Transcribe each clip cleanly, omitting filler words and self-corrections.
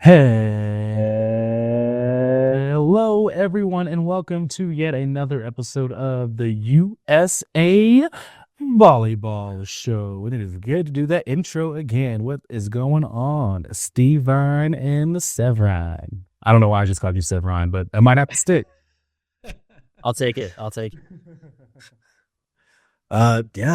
Hello, everyone, and welcome to yet another episode of the USA Volleyball Show. And it is good to do that intro again. What is going on? Steve Vine and Severine. I don't know why I just called you Severine, but I might have to stick. I'll take it.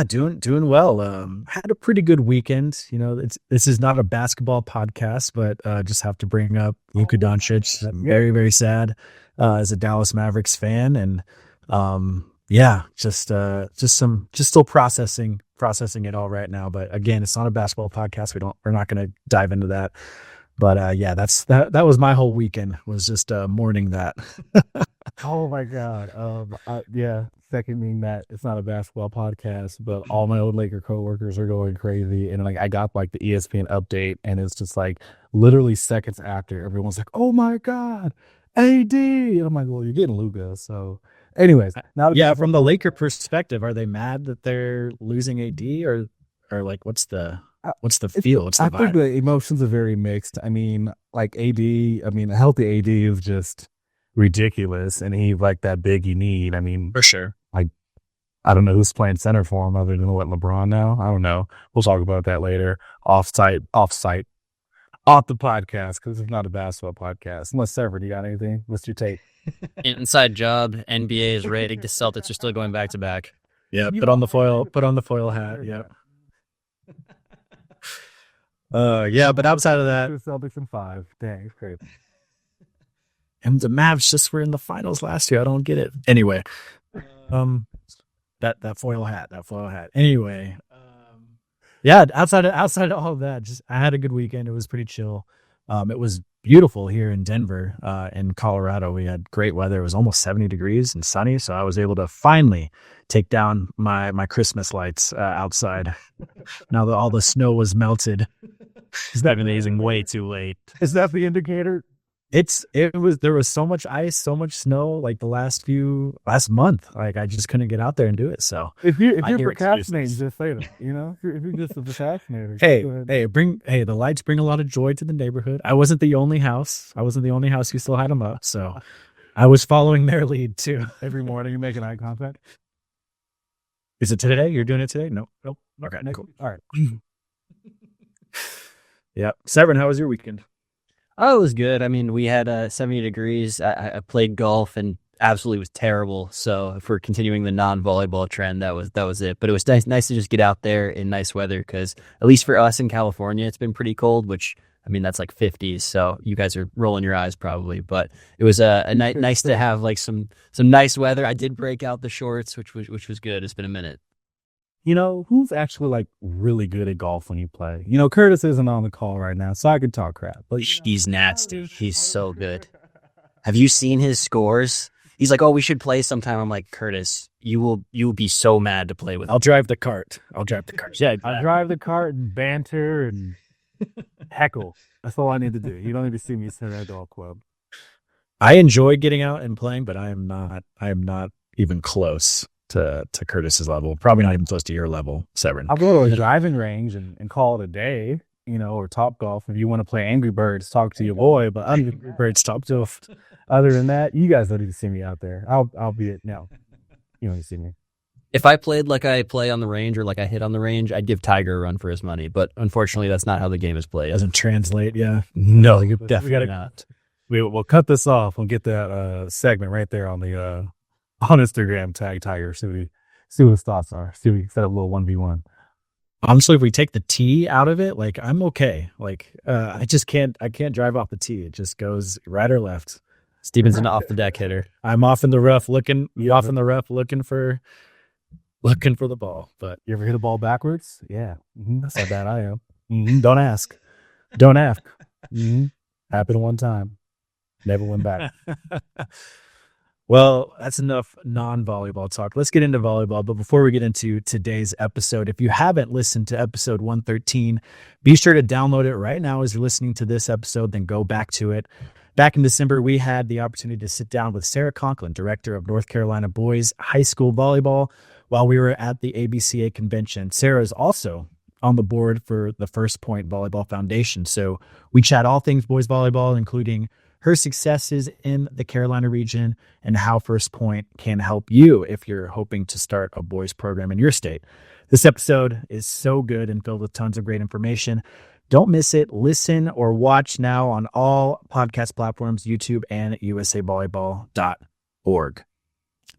Doing well. Had a pretty good weekend. You know, this is not a basketball podcast, but just have to bring up Luka Doncic. I'm very, very sad as a Dallas Mavericks fan, and just still processing it all right now. But again, it's not a basketball podcast. We're not going to dive into that. But that was my whole weekend, was just mourning that. Oh my God. Seconding that it's not a basketball podcast, but all my old Laker coworkers are going crazy. And like I got like the ESPN update, and it's just like literally seconds after, everyone's like, "Oh my God, AD." And I'm like, "Well, you're getting Luka." So anyways, from the Laker perspective, are they mad that they're losing AD, or like what's the feel? What's the vibe? I think the emotions are very mixed. I mean, like a healthy AD is just ridiculous, and he's like that big you need. I mean, For sure. I don't know who's playing center for him other than LeBron now. I don't know. We'll talk about that later off the podcast, because it's not a basketball podcast. Unless Sever, do you got anything? What's your take? Inside job. NBA is rating. The Celtics are still going back to back. Yeah, put on the foil hat. Yeah. But outside of that, Celtics in 5. Dang, it's crazy. And the Mavs just were in the finals last year. I don't get it. Anyway, that foil hat. Anyway, outside of all of that, just I had a good weekend. It was pretty chill. It was beautiful here in Denver. In Colorado, we had great weather. It was almost 70 degrees and sunny, so I was able to finally take down my Christmas lights outside. Now that all the snow was melted. Is that amazing? Way too late. Is that the indicator? There was so much ice, so much snow, like the last month. Like I just couldn't get out there and do it. So if you're procrastinating, just say that. You know, if you're just a procrastinator. The lights bring a lot of joy to the neighborhood. I wasn't the only house who still had them up. So I was following their lead too. Every morning, you're making eye contact. Is it today? You're doing it today? Nope. Okay, cool. All right. Yeah. Severin, how was your weekend? Oh, it was good. I mean, we had 70 degrees. I played golf and absolutely was terrible. So if we're continuing the non-volleyball trend, that was it. But it was nice to just get out there in nice weather, because at least for us in California, it's been pretty cold, which, I mean, that's like 50s. So you guys are rolling your eyes probably. But it was nice to have like some nice weather. I did break out the shorts, which was good. It's been a minute. You know, who's actually like really good at golf when you play? You know, Curtis isn't on the call right now, so I could talk crap. But he's nasty. He's so good. Have you seen his scores? He's like, "Oh, we should play sometime." I'm like, "Curtis, you will be so mad to play with." I'll drive the cart. Yeah, I drive the cart and banter and heckle. That's all I need to do. You don't need to see me sit at a golf club. I enjoy getting out and playing, but I am not even close to Curtis's level. Probably not even close to your level, Severin. I'll go to a driving range and call it a day, you know, or Top Golf. If you want to play Angry Birds, talk to your boy. But Angry Birds Top Golf. Other than that, you guys don't need to see me out there. I'll be it. No, you don't need to see me. If I played like I play on the range, or like I hit on the range, I'd give Tiger a run for his money. But unfortunately, that's not how the game is played. Doesn't translate. Yeah. No, definitely not. We'll cut this off. We'll get that segment right there on the on Instagram. Tag Tiger. See what his thoughts are. See if we set up a little 1v1. Honestly, if we take the tee out of it, like I'm okay. Like I can't drive off the tee. It just goes right or left. Steven's an off the deck hitter. I'm off in the rough looking for the ball. But You ever hit a ball backwards? Yeah. That's how bad I am. Don't ask. Happened one time. Never went back. Well, that's enough non-volleyball talk. Let's get into volleyball. But before we get into today's episode, if you haven't listened to episode 113, be sure to download it right now as you're listening to this episode, then go back to it. Back in December, we had the opportunity to sit down with Sarah Conklin, director of North Carolina Boys High School Volleyball, while we were at the AVCA Convention. Sarah is also on the board for the First Point Volleyball Foundation. So we chat all things boys volleyball, including her successes in the Carolina region and how First Point can help you if you're hoping to start a boys program in your state. This episode is so good and filled with tons of great information. Don't miss it. Listen or watch now on all podcast platforms, YouTube and usavolleyball.org.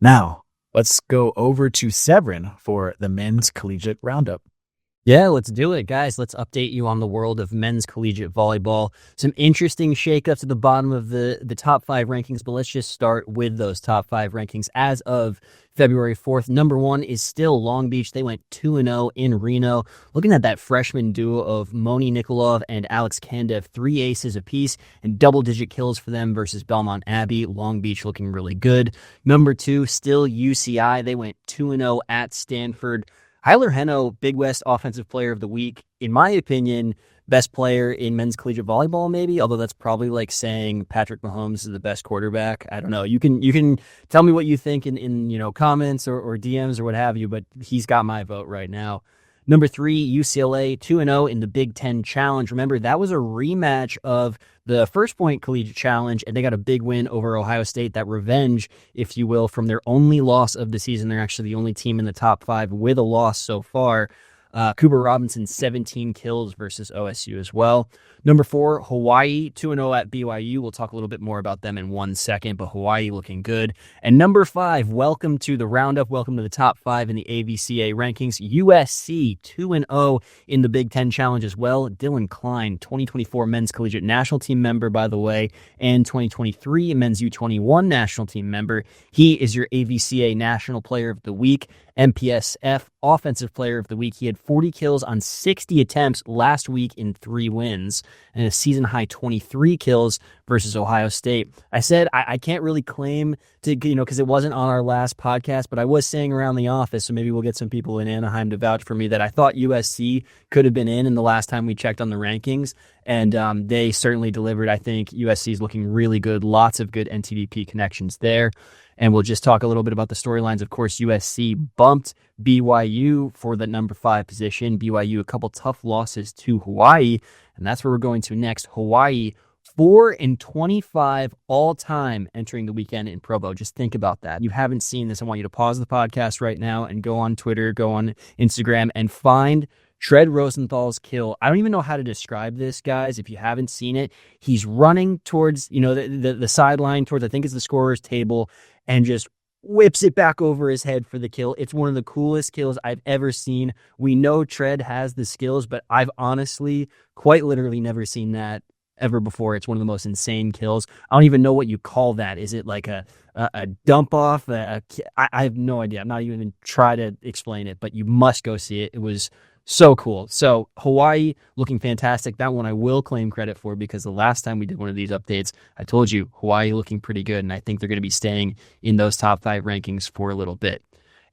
Now, let's go over to Severin for the men's collegiate roundup. Yeah, let's do it, guys. Let's update you on the world of men's collegiate volleyball. Some interesting shakeups at the bottom of the top 5 rankings, but let's just start with those top 5 rankings. As of February 4th, number 1 is still Long Beach. They went 2-0 in Reno. Looking at that freshman duo of Moni Nikolov and Alex Kandev, 3 aces apiece and double-digit kills for them versus Belmont Abbey. Long Beach looking really good. Number 2, still UCI. They went 2-0 at Stanford. Hyler Heno, Big West Offensive Player of the Week. In my opinion, best player in men's collegiate volleyball, maybe, although that's probably like saying Patrick Mahomes is the best quarterback. I don't know. You can tell me what you think in comments or DMs or what have you, but he's got my vote right now. Number 3, UCLA, 2-0 in the Big Ten Challenge. Remember, that was a rematch of the First Point Collegiate Challenge, and they got a big win over Ohio State. That revenge, if you will, from their only loss of the season. They're actually the only team in the top 5 with a loss so far. Cooper Robinson, 17 kills versus OSU as well. Number 4, Hawaii, 2-0 at BYU. We'll talk a little bit more about them in 1 second, but Hawaii looking good. And number 5, welcome to the roundup. Welcome to the top 5 in the AVCA rankings. USC, 2-0 in the Big Ten Challenge as well. Dylan Klein, 2024 Men's Collegiate National Team member, by the way, and 2023 Men's U21 National Team member. He is your AVCA National Player of the Week. MPSF Offensive Player of the Week. He had 40 kills on 60 attempts last week in 3 wins and a season-high 23 kills versus Ohio State. I said I can't really claim to, because it wasn't on our last podcast, but I was saying around the office, so maybe we'll get some people in Anaheim to vouch for me, that I thought USC could have been in the last time we checked on the rankings, and they certainly delivered. I think USC is looking really good. Lots of good NTDP connections there. And we'll just talk a little bit about the storylines. Of course, USC bumped BYU for the number 5 position. BYU, a couple tough losses to Hawaii, and that's where we're going to next. Hawaii, 4-25 all time entering the weekend in Provo. Just think about that. If you haven't seen this, I want you to pause the podcast right now and go on Twitter, go on Instagram, and find Tread Rosenthal's kill. I don't even know how to describe this, guys. If you haven't seen it, he's running towards, the sideline, towards, I think it's the scorer's table, and just whips it back over his head for the kill. It's one of the coolest kills I've ever seen. We know Tread has the skills, but I've honestly, quite literally never seen that ever before. It's one of the most insane kills. I don't even know what you call that. Is it like a dump off? I have no idea. I'm not even going to try to explain it, but you must go see it. It was so cool. So Hawaii looking fantastic. That one I will claim credit for, because the last time we did one of these updates, I told you Hawaii looking pretty good, and I think they're going to be staying in those top 5 rankings for a little bit.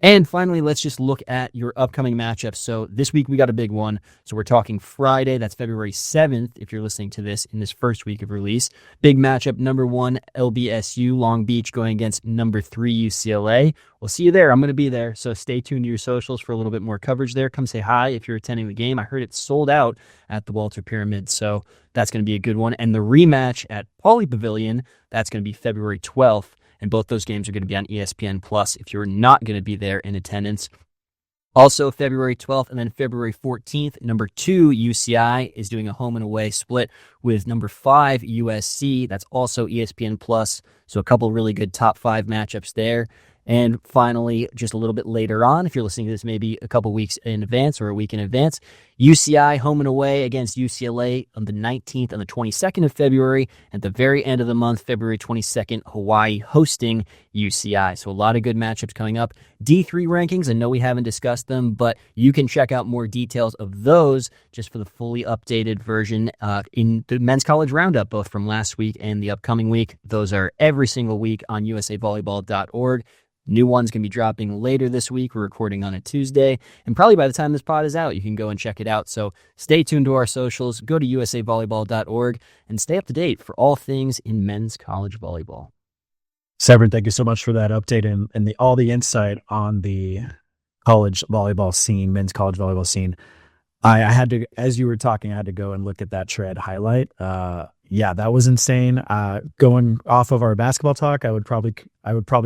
And finally, let's just look at your upcoming matchups. So this week we got a big one. So we're talking Friday. That's February 7th, if you're listening to this in this first week of release. Big matchup, number 1, LBSU, Long Beach, going against number 3, UCLA. We'll see you there. I'm going to be there. So stay tuned to your socials for a little bit more coverage there. Come say hi if you're attending the game. I heard it's sold out at the Walter Pyramid. So that's going to be a good one. And the rematch at Pauley Pavilion, that's going to be February 12th. And both those games are going to be on ESPN Plus if you're not going to be there in attendance. Also, February 12th and then February 14th, number 2, UCI, is doing a home and away split with number 5, USC. That's also ESPN Plus. So a couple really good top 5 matchups there. And finally, just a little bit later on, if you're listening to this maybe a couple weeks in advance or a week in advance, UCI home and away against UCLA on the 19th and the 22nd of February. At the very end of the month, February 22nd, Hawaii hosting UCI. So a lot of good matchups coming up. D3 rankings, I know we haven't discussed them, but you can check out more details of those just for the fully updated version in the Men's College Roundup, both from last week and the upcoming week. Those are every single week on usavolleyball.org. New one's going to be dropping later this week. We're recording on a Tuesday, and probably by the time this pod is out, you can go and check it out. So stay tuned to our socials, go to usavolleyball.org, and stay up to date for all things in men's college volleyball. Severin, thank you so much for that update and all the insight on the college volleyball scene, men's college volleyball scene. I had to, as you were talking, I had to go and look at that tread highlight. Yeah, that was insane. Going off of our basketball talk, I would probably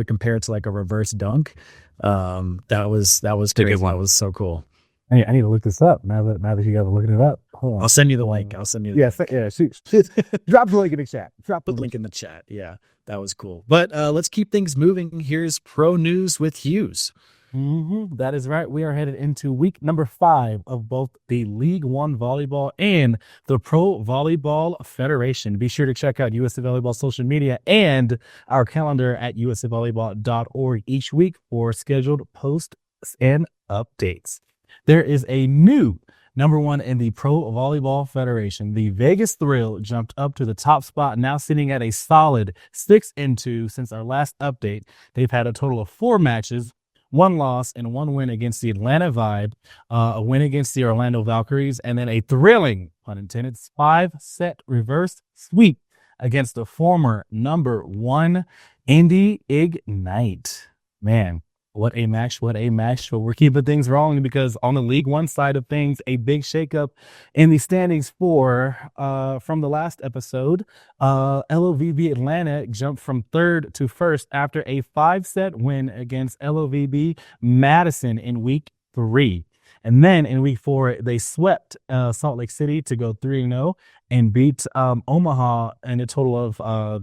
compare it to like a reverse dunk. That was crazy. good one. That was so cool. I need to look this up now that you guys are looking it up. Hold on. I'll send you the link. I'll send you. Drop the link in the chat. Put the link in the chat. Yeah, that was cool. But let's keep things moving. Here's pro news with Hughes. That is right. We are headed into week number 5 of both the League One Volleyball and the Pro Volleyball Federation. Be sure to check out USA Volleyball social media and our calendar at usavolleyball.org each week for scheduled posts and updates. There is a new number 1 in the Pro Volleyball Federation. The Vegas Thrill jumped up to the top spot, now sitting at a solid 6-2 since our last update. They've had a total of 4 matches, 1 loss and 1 win against the Atlanta Vibe, a win against the Orlando Valkyries, and then a thrilling, pun intended, 5-set reverse sweep against the former number 1 Indy Ignite. Man, what a match, what a match. But we're keeping things rolling because on the League One side of things, a big shakeup in the standings from the last episode. LOVB Atlanta jumped from 3rd to 1st after a 5-set win against LOVB Madison in week 3. And then in week 4, they swept Salt Lake City to go 3-0 and beat Omaha in a total of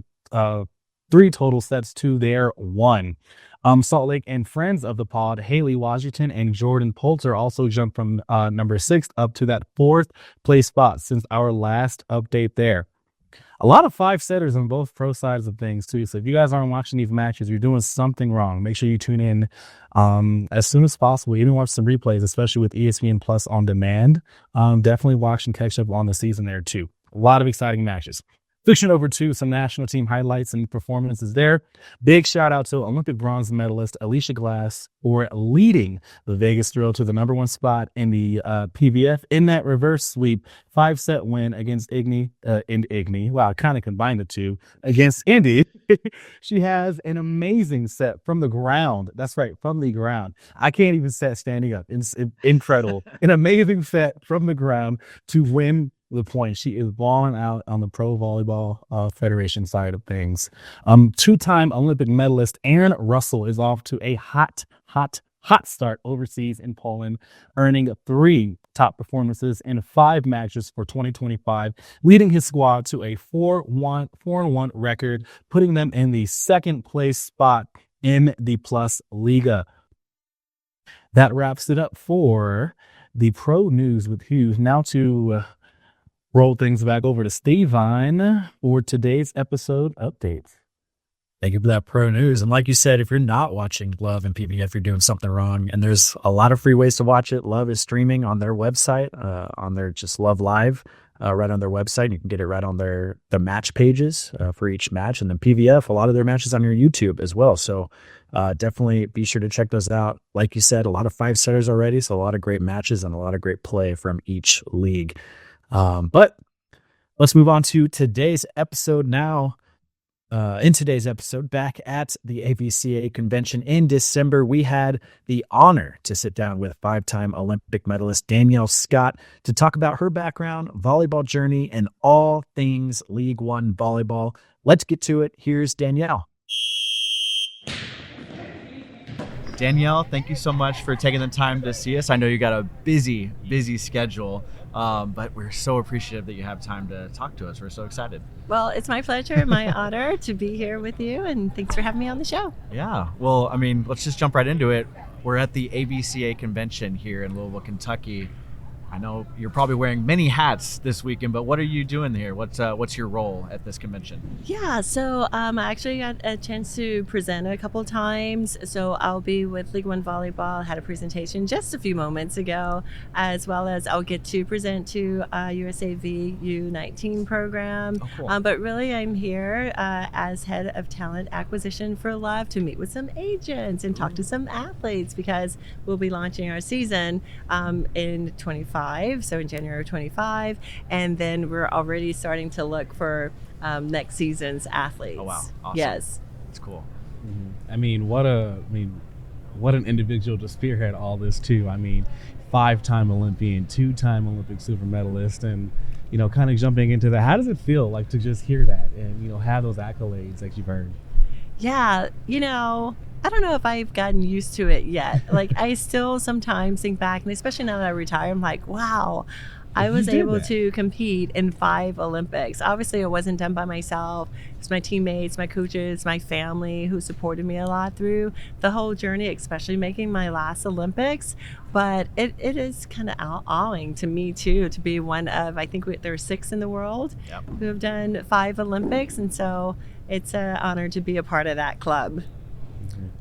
3 total sets to their 1. Salt Lake and friends of the pod, Haley Washington and Jordan Poulter, also jumped from number 6 up to that 4th place spot since our last update there. A lot of 5-setters on both pro sides of things too. So if you guys aren't watching these matches, you're doing something wrong. Make sure you tune in as soon as possible. Even watch some replays, especially with ESPN Plus on demand. Definitely watch and catch up on the season there too. A lot of exciting matches. Switching over to some national team highlights and performances there. Big shout out to Olympic bronze medalist Alicia Glass for leading the Vegas Thrill to the number 1 spot in the PVF in that reverse sweep 5-set win against Igni. Wow, I kind of combined the two against Indy. She has an amazing set from the ground. That's right, from the ground. I can't even set standing up. It's incredible. An amazing set from the ground to win the point. She is balling out on the Pro Volleyball Federation side of things. 2-time Olympic medalist Aaron Russell is off to a hot start overseas in Poland, earning 3 top performances in 5 matches for 2025, leading his squad to a 4-1 record, putting them in the 2nd place spot in the Plus Liga. That wraps it up for the pro news with Hughes. Now to roll things back over to Steven for today's episode updates. Thank you for that pro news. And like you said, if you're not watching Love and PBF, you're doing something wrong. And there's a lot of free ways to watch it. Love is streaming on their website, on their just Love Live, right on their website. You can get it right on the match pages for each match. And then PVF, a lot of their matches on your YouTube as well. So definitely be sure to check those out. Like you said, a lot of 5-setters already. So a lot of great matches and a lot of great play from each league. But let's move on to today's episode now. In today's episode, back at the AVCA Convention in December, we had the honor to sit down with 5-time Olympic medalist Danielle Scott to talk about her background, volleyball journey, and all things League One Volleyball. Let's get to it. Here's Danielle. Danielle, thank you so much for taking the time to see us. I know you got a busy schedule, but we're so appreciative that you have time to talk to us. We're so excited. Well, it's my pleasure, my honor to be here with you, and thanks for having me on the show. Yeah, well, I mean, let's just jump right into it. We're at the AVCA Convention here in Louisville, Kentucky. I know you're probably wearing many hats this weekend, but what are you doing here? What's your role at this convention? Yeah, so I actually got a chance to present a couple of times. So I'll be with League One Volleyball. I had a presentation just a few moments ago, as well as I'll get to present to USAV U19 program. Oh, cool. But really, I'm here as head of talent acquisition for Love to meet with some agents and talk to some athletes because we'll be launching our season in 25. So in January of 25, and then we're already starting to look for next season's athletes. Oh wow! Awesome. Yes, that's cool. I mean, what an individual to spearhead all this too. I mean, 5-time Olympian, 2-time Olympic silver medalist, and kind of jumping into that. How does it feel like to just hear that and have those accolades that you've earned? Yeah, I don't know if I've gotten used to it yet. Like, I still sometimes think back, and especially now that I retire, I'm like, wow, I was able to compete in 5 Olympics. Obviously, it wasn't done by myself. It's my teammates, my coaches, my family who supported me a lot through the whole journey, especially making my last Olympics. But it is kind of awing to me, too, to be one of, I think there are 6 in the world who have done 5 Olympics. And so it's an honor to be a part of that club.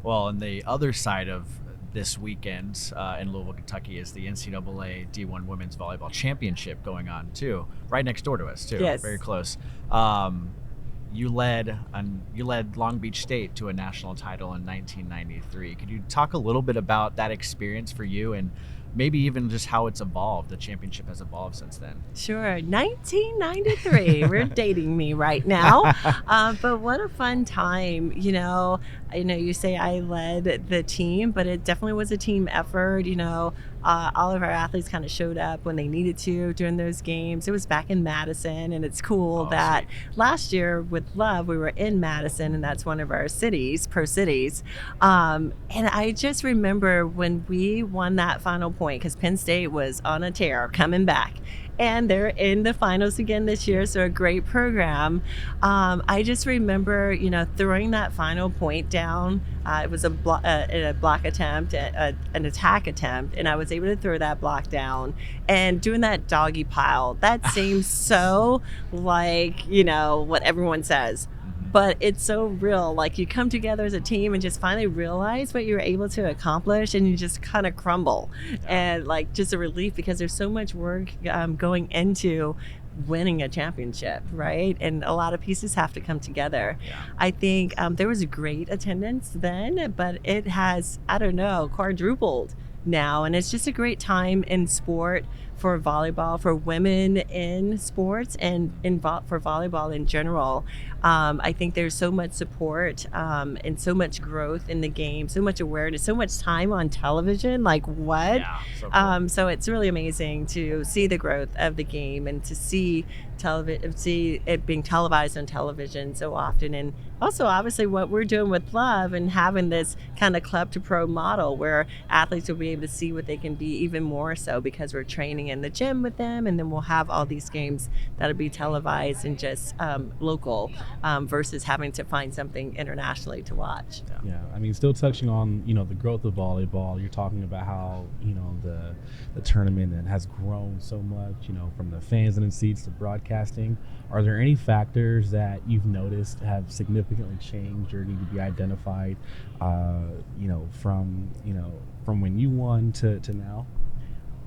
Well, and the other side of this weekend in Louisville, Kentucky is the NCAA D1 Women's Volleyball Championship going on too, right next door to us too. Yes. Very close. You led Long Beach State to a national title in 1993. Could you talk a little bit about that experience for you and maybe even just how it's evolved? The championship has evolved since then. Sure. 1993. We're dating me right now. But what a fun time. You say I led the team, but it definitely was a team effort. All of our athletes kind of showed up when they needed to during those games. It was back in Madison, and it's cool that last year with Love, we were in Madison, and that's one of our cities, pro cities. And I just remember when we won that final point, because Penn State was on a tear coming back. And they're in the finals again this year, so a great program. I just remember, throwing that final point down. It was a block attempt, an attack attempt, and I was able to throw that block down and doing that doggy pile. That seems so like, what everyone says. But it's so real. Like, you come together as a team and just finally realize what you were able to accomplish, and you just kind of crumble. And like, just a relief, because there's so much work going into winning a championship, right? And a lot of pieces have to come together. I think there was a great attendance then, but it has, quadrupled now. And it's just a great time in sport for volleyball, for women in sports, and for volleyball in general. I think there's so much support and so much growth in the game, so much awareness, so much time on television. Like, what? Yeah, so cool. So it's really amazing to see the growth of the game and to see it being televised on television so often. And also, obviously, what we're doing with Love and having this kind of club to pro model where athletes will be able to see what they can be even more so, because we're training in the gym with them, and then we'll have all these games that'll be televised and just local versus having to find something internationally to watch. Yeah, I mean, still touching on the growth of volleyball. You're talking about how the tournament and has grown so much. From the fans in the seats to broadcasting. Are there any factors that you've noticed have significantly changed or need to be identified? From when you won to now.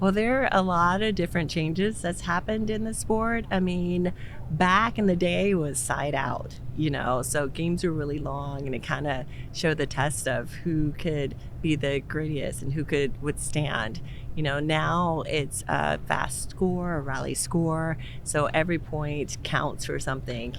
Well, there are a lot of different changes that's happened in the sport. I mean, back in the day it was side out, so games were really long, and it kind of showed the test of who could be the grittiest and who could withstand. Now it's a fast score, a rally score, so every point counts for something.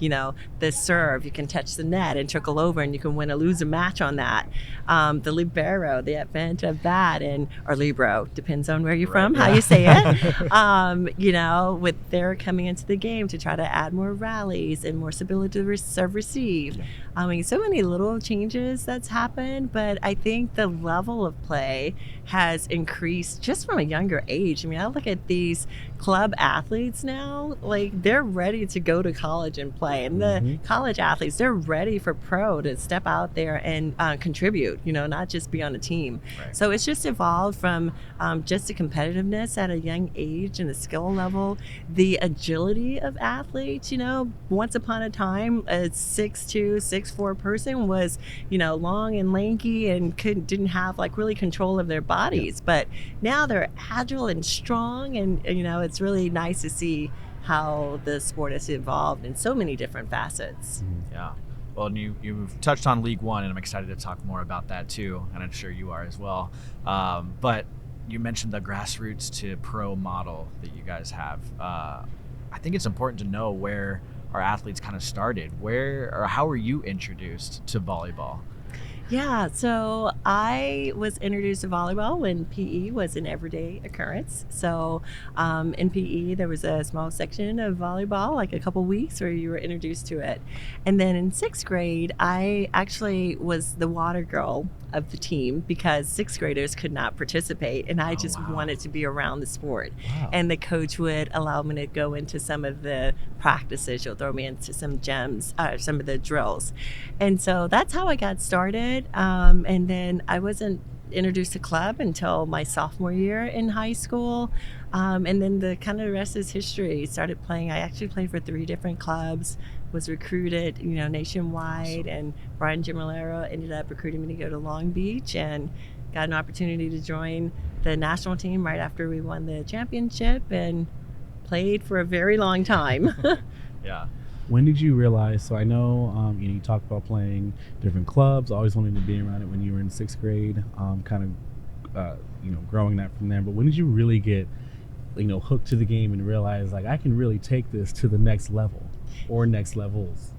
The serve, you can touch the net and trickle over, and you can win or lose a match on that. The libero, the advent of that, or libero, depends on where you're from, how you say it. With their coming into the game to try to add more rallies and more stability to serve receive. I mean, so many little changes that's happened, but I think the level of play has increased just from a younger age. I mean, I look at these club athletes now, like, they're ready to go to college and play. And the college athletes, they're ready for pro to step out there and contribute, not just be on a team. Right. So it's just evolved from just the competitiveness at a young age and the skill level, the agility of athletes. Once upon a time, a 6'2", 6'4" person was, long and lanky and didn't have like really control of their bodies. But now they're agile and strong, and it's really nice to see how the sport has evolved in so many different facets. Yeah. Well, and you've touched on League One, and I'm excited to talk more about that too, and I'm sure you are as well. But you mentioned the grassroots to pro model that you guys have. I think it's important to know where our athletes kind of started. Where or how were you introduced to volleyball? Yeah, so I was introduced to volleyball when PE was an everyday occurrence. So in PE, there was a small section of volleyball, like a couple weeks where you were introduced to it. And then in sixth grade, I actually was the water girl of the team because sixth graders could not participate. And I just wanted to be around the sport. Wow. And the coach would allow me to go into some of the practices. You'll throw me into some some of the drills. And so that's how I got started. And then I wasn't introduced to club until my sophomore year in high school. And then the kind of rest is history. Started playing. I actually played for 3 different clubs, was recruited, nationwide. And Brian Gimelero ended up recruiting me to go to Long Beach and got an opportunity to join the national team right after we won the championship and played for a very long time. Yeah. When did you realize? So I know, you talked about playing different clubs, always wanting to be around it when you were in sixth grade, growing that from there. But when did you really get, hooked to the game and realize like I can really take this to the next level or next levels?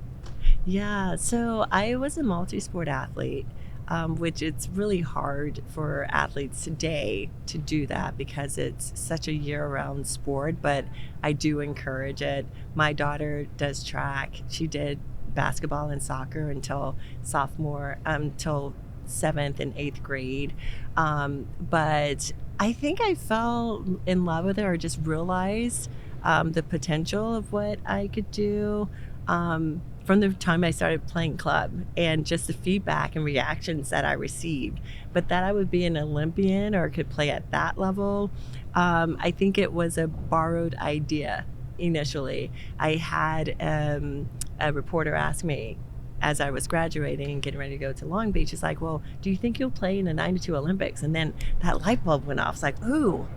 Yeah, so I was a multi-sport athlete, which it's really hard for athletes today to do that because it's such a year-round sport, but I do encourage it. My daughter does track. She did basketball and soccer until 7th and 8th grade. But I think I fell in love with it or just realized the potential of what I could do from the time I started playing club and just the feedback and reactions that I received. But that I would be an Olympian or could play at that level, I think it was a borrowed idea initially. I had a reporter ask me as I was graduating and getting ready to go to Long Beach, it's like, well, do you think you'll play in the 92 Olympics? And then that light bulb went off. It's like, ooh,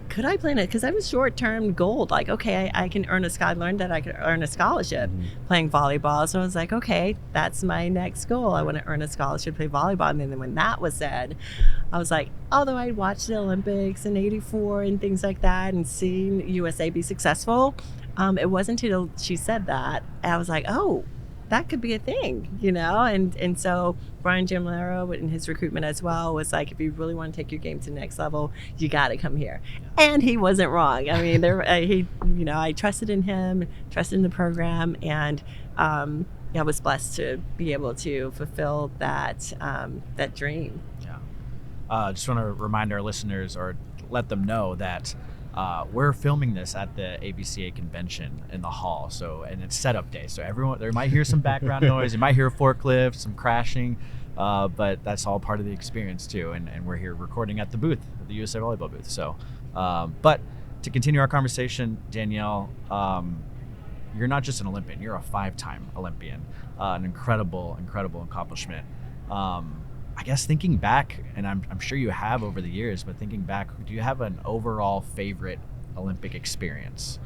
could I play in it? Because I was short-term goal. Like, okay, I can earn I learned that I could earn a scholarship playing volleyball. So I was like, okay, that's my next goal. I want to earn a scholarship, play volleyball. And then when that was said, I was like, although I'd watched the Olympics in '84 and things like that and seen USA be successful, it wasn't until she said that, and I was like, oh, that could be a thing, and so Brian Gimelero in his recruitment as well was like, if you really want to take your game to the next level, you got to come here. And he wasn't wrong. I mean, I trusted in him, trusted in the program, and I was blessed to be able to fulfill that dream. Yeah. Just want to remind our listeners or let them know that we're filming this at the AVCA convention in the hall, and it's setup day. So everyone, there might hear some background noise, you might hear a forklift, some crashing, but that's all part of the experience too. And we're here recording at the booth, the USA Volleyball booth. So, but to continue our conversation, Danielle, you're not just an Olympian; you're a 5-time Olympian, an incredible accomplishment. I guess thinking back, and I'm sure you have over the years, but thinking back, do you have an overall favorite Olympic experience?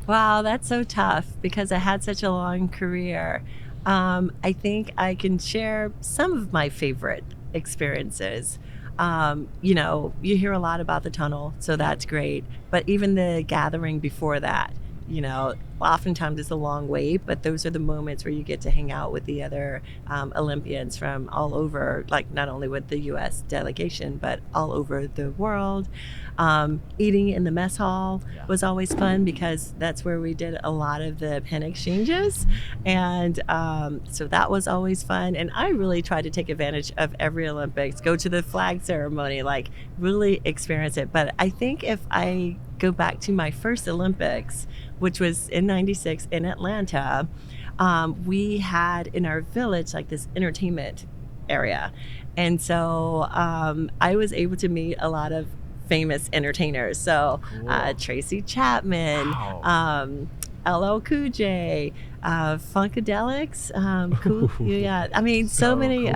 Wow, that's so tough because I had such a long career. I think I can share some of my favorite experiences. You hear a lot about the tunnel, so that's great. But even the gathering before that, oftentimes it's a long wait, but those are the moments where you get to hang out with the other Olympians from all over, like not only with the U.S. delegation, but all over the world. Eating in the mess hall was always fun because that's where we did a lot of the pen exchanges. And so that was always fun. And I really tried to take advantage of every Olympics, go to the flag ceremony, like really experience it. But I think if I go back to my first Olympics, which was in '96 in Atlanta, we had in our village like this entertainment area. And so I was able to meet a lot of famous entertainers. So Tracy Chapman, LL Cool J, Funkadelics, cool, yeah. I mean, so many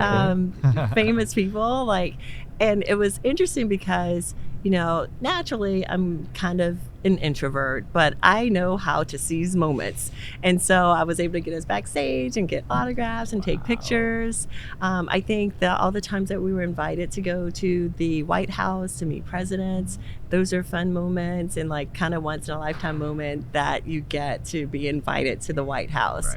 famous people, and it was interesting because naturally I'm kind of an introvert, but I know how to seize moments. And so I was able to get us backstage and get autographs and take pictures. I think that all the times that we were invited to go to the White House to meet presidents, those are fun moments and like kind of once in a lifetime moment that you get to be invited to the White House.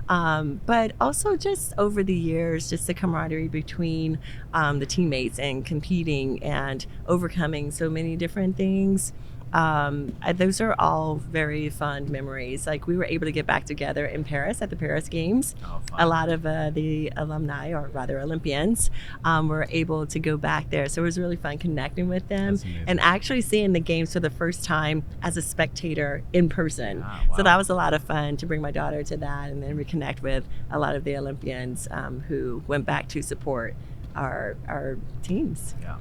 Right. But also just over the years, just the camaraderie between the teammates and competing and overcoming so many different things. Those are all very fun memories. Like we were able to get back together in Paris at the Paris Games. Oh, fun. A lot of the alumni, or rather Olympians, were able to go back there. So it was really fun connecting with them That's amazing. and actually seeing the games for the first time as a spectator in person. Ah, wow. So that was a lot of fun to bring my daughter to that and then reconnect with a lot of the Olympians who went back to support our teams. Yeah.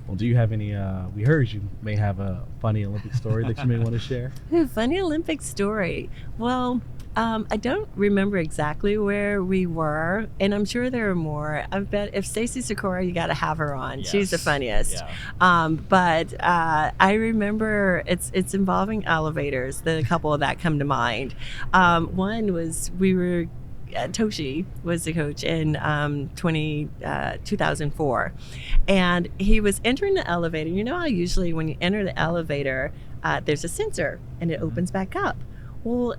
Well, do you have any? We heard you may have a funny Olympic story that you may want to share. Ooh, funny Olympic story. Well, I don't remember exactly where we were, and I'm sure there are more. I bet if Stacy Sakura, you got to have her on. She's the Yes. funniest. Yeah. But I remember it's involving elevators. The couple that come to mind. One was we were. Toshi was the coach in 2004, and he was entering the elevator. You know how usually when you enter the elevator, there's a sensor and it opens back up. Well,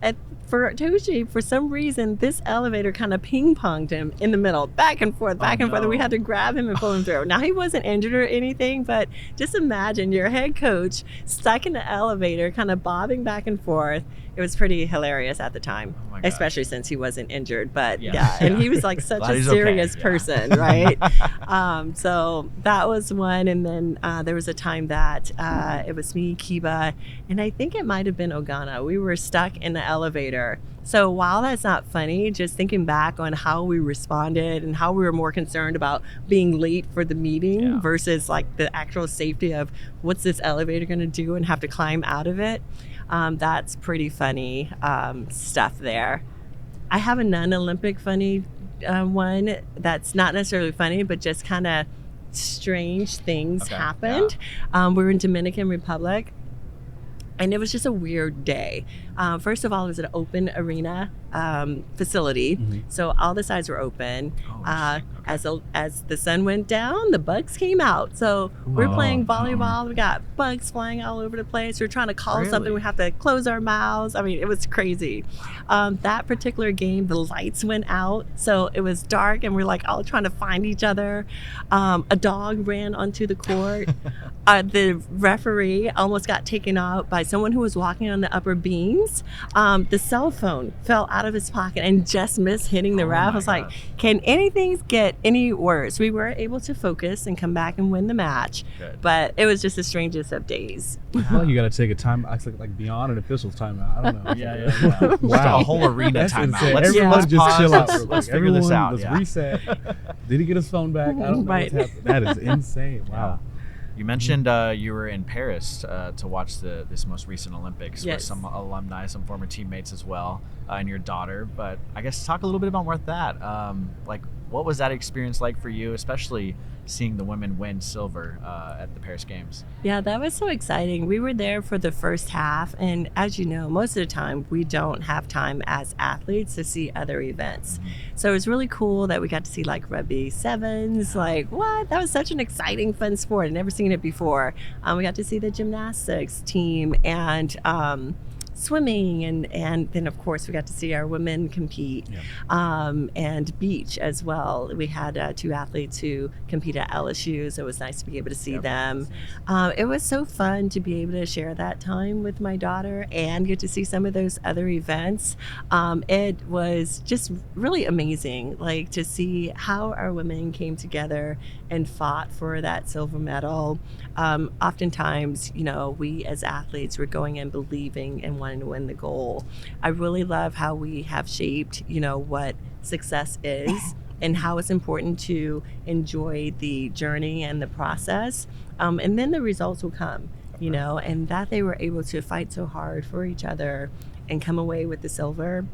for Toshi, for some reason, this elevator kind of ping-ponged him in the middle, back and forth, back and forth. And we had to grab him and pull him through. Now, he wasn't injured or anything, but just imagine your head coach stuck in the elevator, kind of bobbing back and forth. It was pretty hilarious at the time, Oh my gosh. especially since he wasn't injured. But Yes. yeah, and he was like such Glad a he's okay. serious Yeah. person, right? So that was one. And then there was a time that it was me, Kiba, and I think it might have been Ogana. We were stuck in the elevator. So while that's not funny, just thinking back on how we responded and how we were more concerned about being late for the meeting Yeah. versus like the actual safety of what's this elevator going to do and have to climb out of it. That's pretty funny stuff there. I have a non-Olympic funny one that's not necessarily funny, but just kind of strange things Okay, happened. We were in Dominican Republic, and it was just a weird day. First of all, it was an open arena facility, so all the sides were open. Oh, interesting. Okay. As the sun went down, the bugs came out. So we're Oh, playing volleyball. We got bugs flying all over the place. We're trying to call something. Really? We have to close our mouths. I mean, it was crazy. That particular game, the lights went out, so it was dark, and we're like all trying to find each other. A dog ran onto the court. The referee almost got taken out by someone who was walking on the upper beams. The cell phone fell out of his pocket and just missed hitting the Oh ref. I my was like, gosh. can anything get any worse? We were able to focus and come back and win the match, Good. but it was just the strangest of days. I feel like you got to take a time, like beyond an official's timeout. I don't know. Yeah. Wow. A whole arena That's timeout. insane. Let's, Everyone let's just pause. chill out. Let's figure this out. Let's Yeah. reset. Did he get his phone back? I don't know Right. what's happening. That is insane. Wow. You mentioned you were in Paris to watch this most recent Olympics with Yes. some alumni, some former teammates as well, and your daughter. But I guess talk a little bit about that. Like, what was that experience like for you, especially seeing the women win silver at the Paris Games? Yeah, that was so exciting. We were there for the first half, and as you know, most of the time we don't have time as athletes to see other events. So it was really cool that we got to see like rugby sevens. Like, what? That was such an exciting, fun sport. I'd never seen it before. We got to see the gymnastics team and swimming, and then of course we got to see our women compete, and beach as well. We had two athletes who compete at LSU, so it was nice to be able to see them. It was so fun to be able to share that time with my daughter and get to see some of those other events. It was just really amazing, like to see how our women came together and fought for that silver medal. Oftentimes, you know, we as athletes were going in believing and wanting to win the goal. I really love how we have shaped, you know, what success is and how it's important to enjoy the journey and the process. And then the results will come, you know, and that they were able to fight so hard for each other and come away with the silver.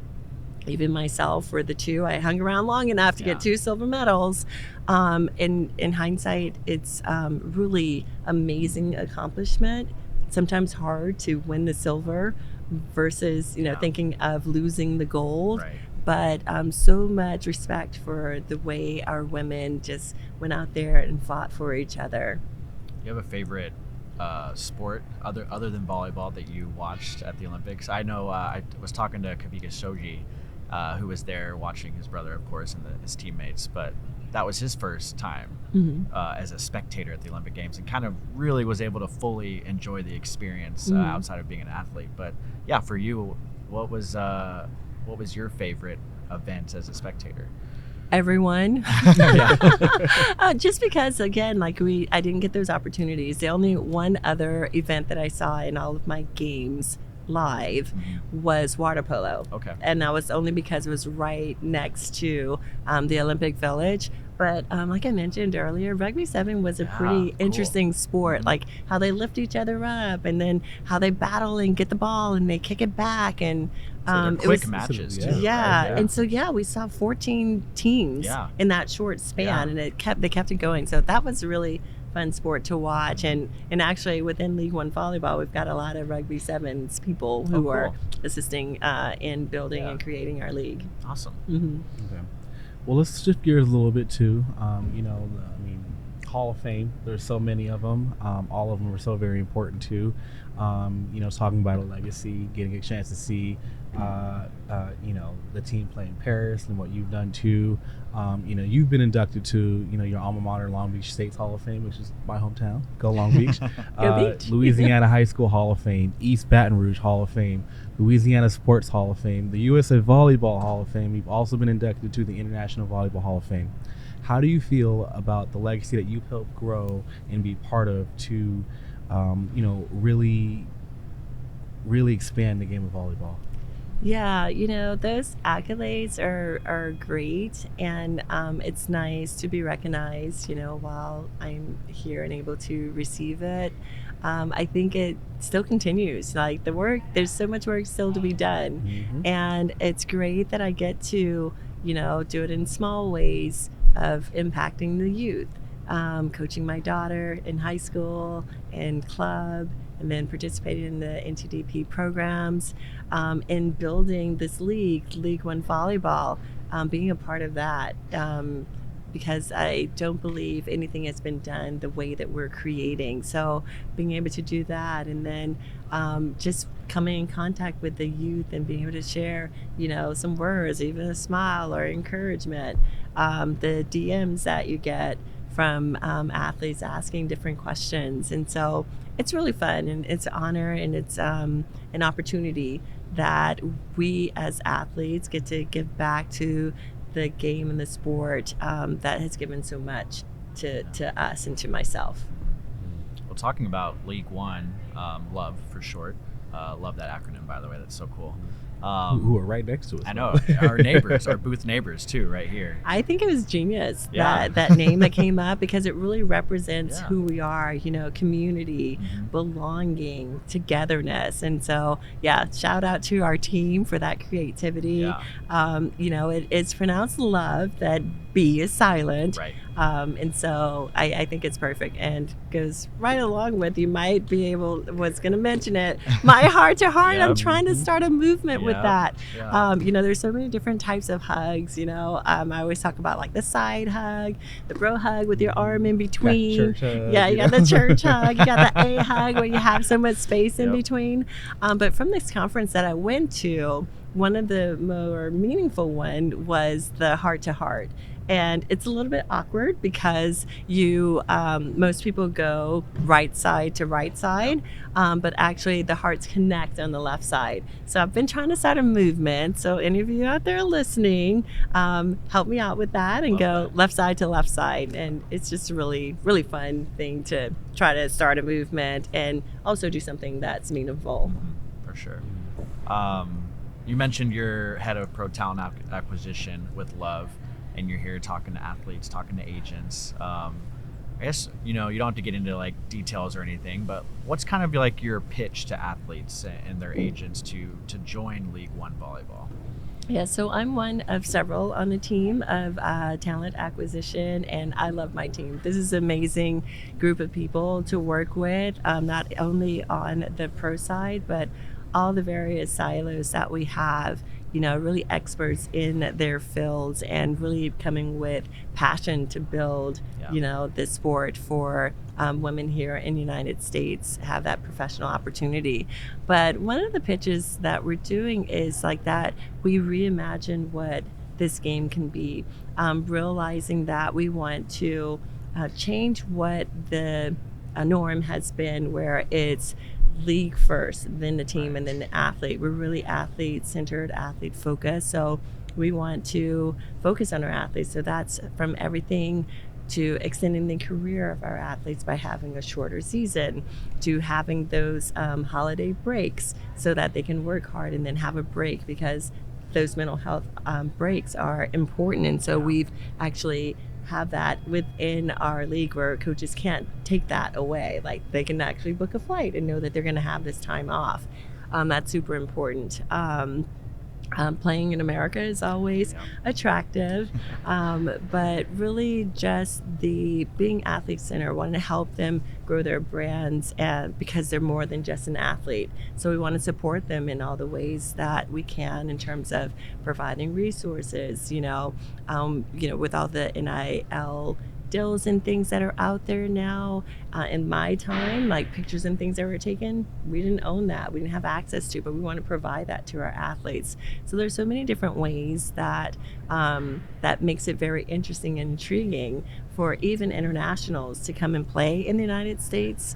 Even myself, for the two, I hung around long enough to get 2 silver medals. In hindsight, it's really amazing accomplishment. sometimes hard to win the silver versus, thinking of losing the gold. Right. But so much respect for the way our women just went out there and fought for each other. You have a favorite sport other than volleyball that you watched at the Olympics? I know I was talking to Kavika Shoji, who was there watching his brother, of course, and his teammates, but that was his first time as a spectator at the Olympic Games, and kind of really was able to fully enjoy the experience outside of being an athlete. But yeah, for you, what was your favorite event as a spectator? Everyone. Just because, again, I didn't get those opportunities. The only one other event that I saw in all of my games live was water polo. Okay. And that was only because it was right next to the Olympic Village. But like I mentioned earlier, Rugby 7 was a pretty interesting sport, like how they lift each other up and then how they battle and get the ball and they kick it back. And so quick matches too. Yeah. Right? And so, we saw 14 teams in that short span, and they kept it going. So that was a really fun sport to watch. And actually within League One Volleyball, we've got a lot of Rugby 7s people who are assisting in building and creating our league. Awesome. Okay. Well, let's shift gears a little bit too. Hall of Fame. There's so many of them. All of them are so very important too. Talking about a legacy, getting a chance to see, the team play in Paris and what you've done too. You've been inducted to, your alma mater, Long Beach State's Hall of Fame, which is my hometown. Go Long Beach. Go Beach. Louisiana High School Hall of Fame, East Baton Rouge Hall of Fame, Louisiana Sports Hall of Fame, the USA Volleyball Hall of Fame. You've also been inducted to the International Volleyball Hall of Fame. How do you feel about the legacy that you've helped grow and be part of to, really expand the game of volleyball? Yeah, those accolades are great, and it's nice to be recognized, while I'm here and able to receive it. I think it still continues. Like there's so much work still to be done, and it's great that I get to, do it in small ways of impacting the youth, coaching my daughter in high school and club, and then participating in the NTDP programs, and building this League One Volleyball, being a part of that, because I don't believe anything has been done the way that we're creating. So being able to do that, and then just coming in contact with the youth and being able to share, some words, even a smile or encouragement, the DMs that you get from athletes asking different questions. And so it's really fun, and it's an honor, and it's an opportunity that we as athletes get to give back to the game and the sport that has given so much to us and to myself. Well, talking about League One, LOVE for short. Love that acronym, by the way. That's so cool. Who are right next to us. I know. Our neighbors, our booth neighbors too, right here. I think it was genius, that name that came up, because it really represents who we are, community, belonging, togetherness. And so, shout out to our team for that creativity. It's pronounced love, that B is silent. Right. And so I think it's perfect, and goes right along with, you might be able, was going to mention it, my heart to heart. I'm trying to start a movement with that. There's so many different types of hugs. I always talk about like the side hug, the bro hug with your arm in between. You got the church hug. You got the A hug where you have so much space in between. But from this conference that I went to, one of the more meaningful one was the heart to heart. And it's a little bit awkward because most people go right side to right side, but actually the hearts connect on the left side. So I've been trying to start a movement. So any of you out there listening, help me out with that and go left side to left side. And it's just a really, really fun thing to try to start a movement and also do something that's meaningful. For sure. You mentioned you're head of pro talent acquisition with LOVE. And you're here talking to athletes, talking to agents. I guess, you don't have to get into like details or anything, but what's kind of like your pitch to athletes and their agents to join League One Volleyball? Yeah, so I'm one of several on the team of talent acquisition, and I love my team. This is an amazing group of people to work with, not only on the pro side, but all the various silos that we have, really experts in their fields and really coming with passion to build, this sport for women here in the United States have that professional opportunity. But one of the pitches that we're doing is like that we reimagine what this game can be, realizing that we want to change what the norm has been, where it's league first, then the team, and then the athlete. We're really athlete centered, athlete focused. So we want to focus on our athletes. So that's from everything to extending the career of our athletes by having a shorter season, to having those holiday breaks so that they can work hard and then have a break, because those mental health breaks are important. And so we've actually have that within our league where coaches can't take that away. Like, they can actually book a flight and know that they're going to have this time off. That's super important. Playing in America is always attractive, but really just the being athlete center, wanting to help them grow their brands, because they're more than just an athlete. So we want to support them in all the ways that we can in terms of providing resources, with all the NIL deals and things that are out there now. In my time, like pictures and things that were taken, we didn't own that, we didn't have access to, but we want to provide that to our athletes. So there's so many different ways that that makes it very interesting and intriguing for even internationals to come and play in the United States.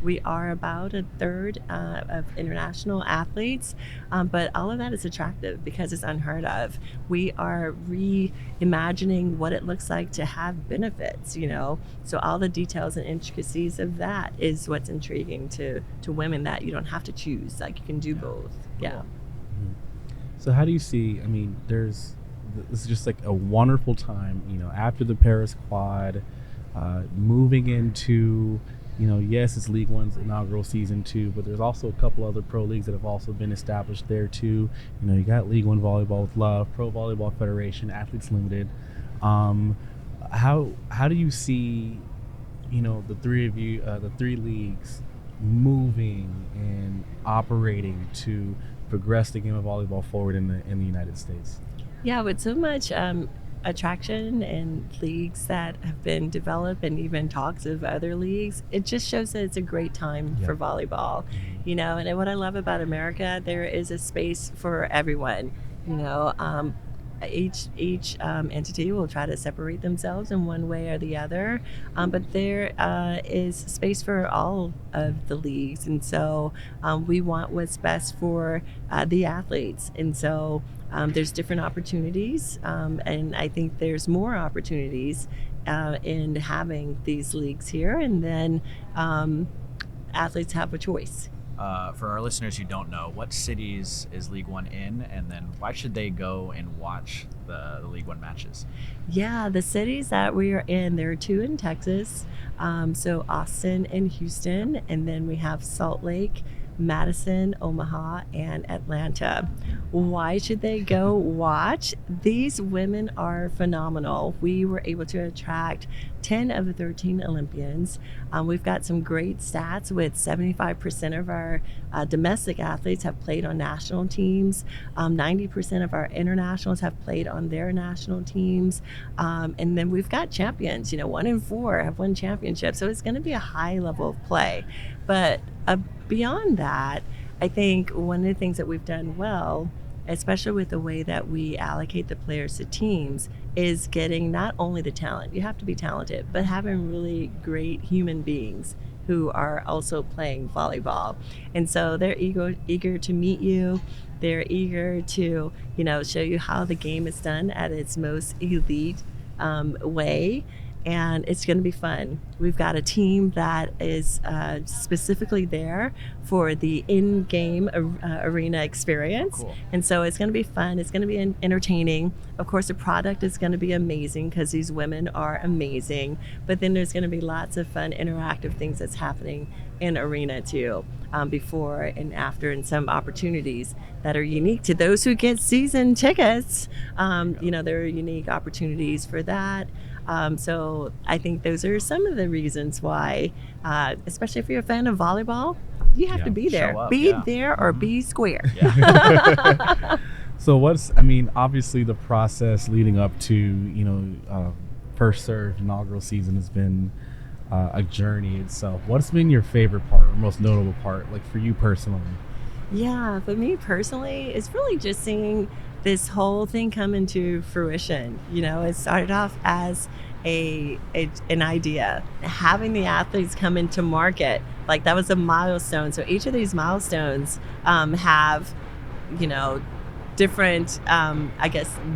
We are about a third of international athletes, but all of that is attractive because it's unheard of. We are reimagining what it looks like to have benefits, so all the details and intricacies of that is what's intriguing to women, that you don't have to choose, like you can do both. So how do you see, this is just like a wonderful time, after the Paris quad, moving into, yes, it's League One's inaugural season too, but there's also a couple other pro leagues that have also been established there too. You got League One Volleyball with Love, Pro Volleyball Federation, Athletes Limited. How do you see, the three of you, the three leagues moving and operating to progress the game of volleyball forward in the United States? Yeah, with so much attraction and leagues that have been developed and even talks of other leagues, it just shows that it's a great time for volleyball. And what I love about America, there is a space for everyone. Each entity will try to separate themselves in one way or the other, but there is space for all of the leagues, and so we want what's best for the athletes. And so there's different opportunities, and I think there's more opportunities in having these leagues here, and then athletes have a choice. For our listeners who don't know, what cities is League One in, and then why should they go and watch the League One matches? Yeah, the cities that we are in, there are two in Texas, so Austin and Houston, and then we have Salt Lake, Madison, Omaha, and Atlanta. Why should they go watch? These women are phenomenal. We were able to attract 10 of the 13 Olympians. We've got some great stats with 75% of our domestic athletes have played on national teams. 90% of our internationals have played on their national teams. And then we've got champions, 1 in 4 have won championships. So it's going to be a high level of play. But beyond that, I think one of the things that we've done well, especially with the way that we allocate the players to teams, is getting not only the talent, you have to be talented, but having really great human beings who are also playing volleyball. And so they're eager to meet you. They're eager to, show you how the game is done at its most elite way. and it's going to be fun. We've got a team that is specifically there for the in-game arena experience. Cool. And so it's going to be fun. It's going to be entertaining. Of course, the product is going to be amazing because these women are amazing. But then there's going to be lots of fun, interactive things that's happening in arena too, before and after, and some opportunities that are unique to those who get season tickets. There are unique opportunities for that. So I think those are some of the reasons why, especially if you're a fan of volleyball, you have to be there. Show up, Be yeah. there or be square. So obviously the process leading up to, first serve inaugural season has been a journey itself. What's been your favorite part or most notable part, like for you personally? Yeah, for me personally, it's really just seeing this whole thing come into fruition. It started off as an idea, having the athletes come into market, like that was a milestone. So each of these milestones have, different,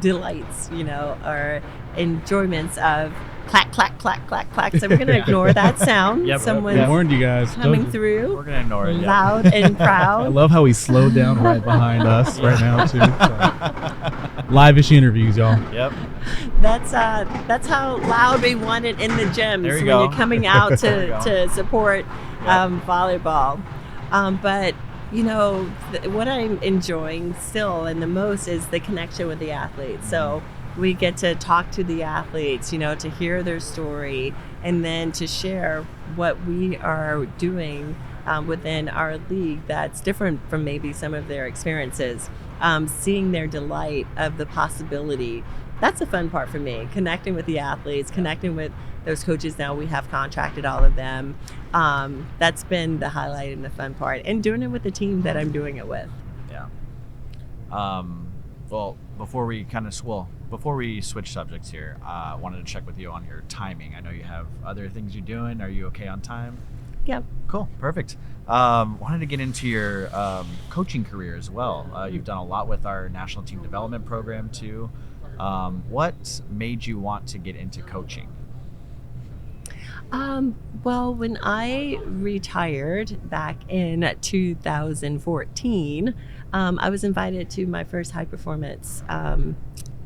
delights, or enjoyments of clack, clack, clack, clack, clack. So we're going to ignore that sound. Yep. Someone's I warned you guys. coming through. We're gonna ignore it. Yeah. Loud and proud. I love how he slowed down right behind us right now too. So. Live-ish interviews, y'all. Yep. That's how loud we want it in the gyms There you when go. you're coming out There you go. to support Yep. volleyball. But what I'm enjoying still and the most is the connection with the athletes. So we get to talk to the athletes, to hear their story, and then to share what we are doing within our league that's different from maybe some of their experiences. Seeing their delight of the possibility. That's the fun part for me, connecting with the athletes, connecting with those coaches. Now we have contracted all of them. That's been the highlight and the fun part, and doing it with the team that I'm doing it with. Yeah. Well, before we switch subjects here, I wanted to check with you on your timing. I know you have other things you're doing. Are you okay on time? Yep. Cool. Perfect. Wanted to get into your coaching career as well. You've done a lot with our national team development program too. What made you want to get into coaching? Well, when I retired back in 2014, I was invited to my first high performance